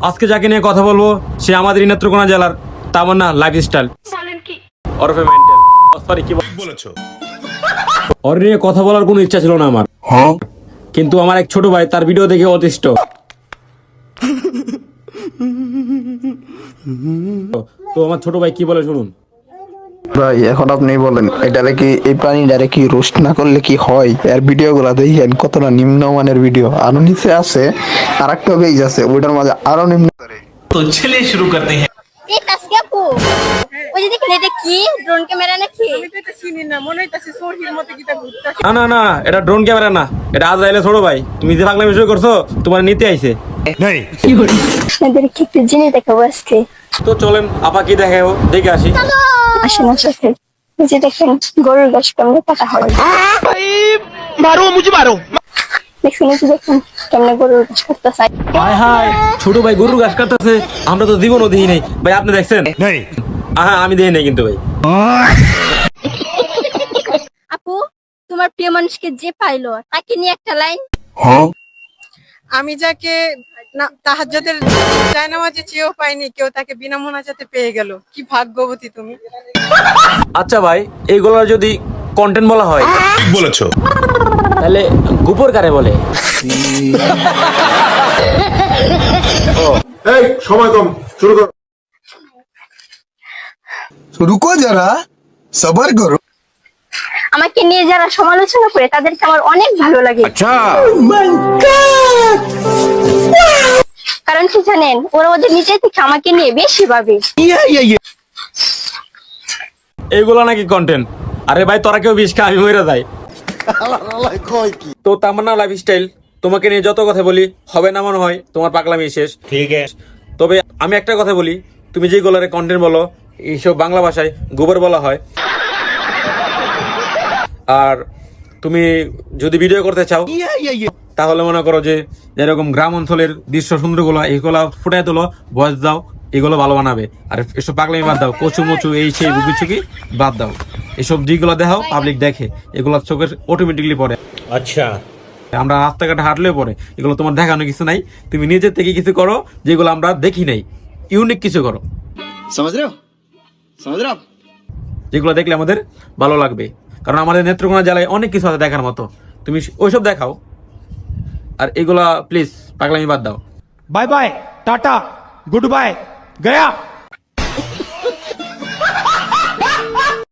আজকে যাকে নিয়ে কথা বলবো সে আমাদের নেত্রকোনা জেলার তামান্না লাইফস্টাইল ওরফে মেন্টাল। সরি কি বলেছো? ওর নিয়ে কথা বলার কোনো ইচ্ছা ছিল না আমার, কিন্তু আমার এক ছোট ভাই তার ভিডিও দেখে অতিষ্ঠ। তো আমার ছোট ভাই কি বলে শুনুন। ভাই এখন আপনি বলেন এটারে কি এই প্রাণীটারে কি রোস্ট না করলে কি হয়? এর ভিডিও গুলা দেখেন কতটা নিম্নমানের ভিডিও। আরো নিচে আছে আর একটা পেজ আছে ওইটার মাঝে আরো নিম্ন। तो चलिए शुरू करते हैं। এই আজকে আপু ওই যে দেখেন এটা কি ড্রোন ক্যামেরা নাকি? আমি তো এটা চিনি না, মনে হইতাছে সহির মতো কিটা ঘুরতাছে। না না না, এটা ড্রোন ক্যামেরা না, এটা আজরাইলের ছোট ভাই। তুমি যে পাগলামি শুরু করছো, তোমার নিতে আইছে। আপনাদেরকে একটু জিনিস দেখাবো আজকে। তো চলেন আপা কি দেখাও, দেখে আসি। আসেন আসেন। এই যে দেখেন গরুর গাছ কেমনে কাটা হয়। मारो मुझे मारो। দেখুন এই যে দেখুন কেমনে গরুর গাছ কাটতে চাই। হাই হাই, ছোট ভাই গরুর ঘাস কাটতেছে, আমরা তো জীবনও দিই নাই ভাই। আপনি দেখছেন? হ্যাঁ আমি দিই নাই কিন্তু ভাই। আপু তোমার প্রিয় মানুষকে যে পাইলো তাকে নিয়ে একটা লাইন। আমি যাকে তাহাজ্জুদের জায়নামাজে চেয়েও পাইনি, কেউ তাকে বিনা মোনাজাতে পেয়ে গেল। কি ভাগ্যবতী তুমি। আচ্ছা ভাই, এইগুলোর যদি কন্টেন্ট বলা হয় বলেছো। তাহলে গোবর কারে বলে? এই সময় কম, শুরু করো। রুকো যারা সবার করো। আমাকে নিয়ে যারা সমালোচনা করে তাদেরকে আমার অনেক ভালো লাগে। আচ্ছা কারণ কি জানেন, ওরা ওদের নিজের থেকে আমাকে নিয়ে বেশি ভাবে। এইগুলো নাকি কন্টেন্ট? আরে ভাই তোরা কেউ বিষ খা, আমি মরে যাই। তো তামান্না লাইফস্টাইল, তোমাকে নিয়ে যত কথা বলি হবে না মনে হয় তোমার পাগলামি শেষ। ঠিক আছে, তবে আমি একটা কথা বলি, তুমি যেগুলোর কন্টেন্ট বলো এইসব বাংলা ভাষায় গোবর বলা হয়। আর তুমি যদি ভিডিও করতে চাও তাহলে মনে করো যে এরকম গ্রাম অঞ্চলের দৃশ্য সুন্দরগুলো এইগুলো ফুটাই তোলো, ভয়েস দাও, এগুলো ভালো বানাবে। আর এসব পাগলামি বাদ দাও, কচু মচু এই সেই বুকিচুকি বাদ দাও। এসব যেগুলো দেখাও পাবলিক দেখে, এগুলো চোখের অটোমেটিকলি পড়ে। अच्छा আমরা রাস্তাঘাটে হাঁটলেও পরে, এগুলো তোমার দেখানো কিছু নাই। তুমি নিজের থেকে কিছু করো যেগুলো আমরা দেখি নাই, ইউনিক কিছু করো, যেগুলো দেখলে আমাদের ভালো লাগবে। কারণ আমাদের নেত্রকোনা জেলায় অনেক কিছু আছে দেখার মতো, তুমি ওইসব দেখাও। আর এগুলা প্লিজ পাগলামি বাদ দাও। Bye bye tata goodbye गया।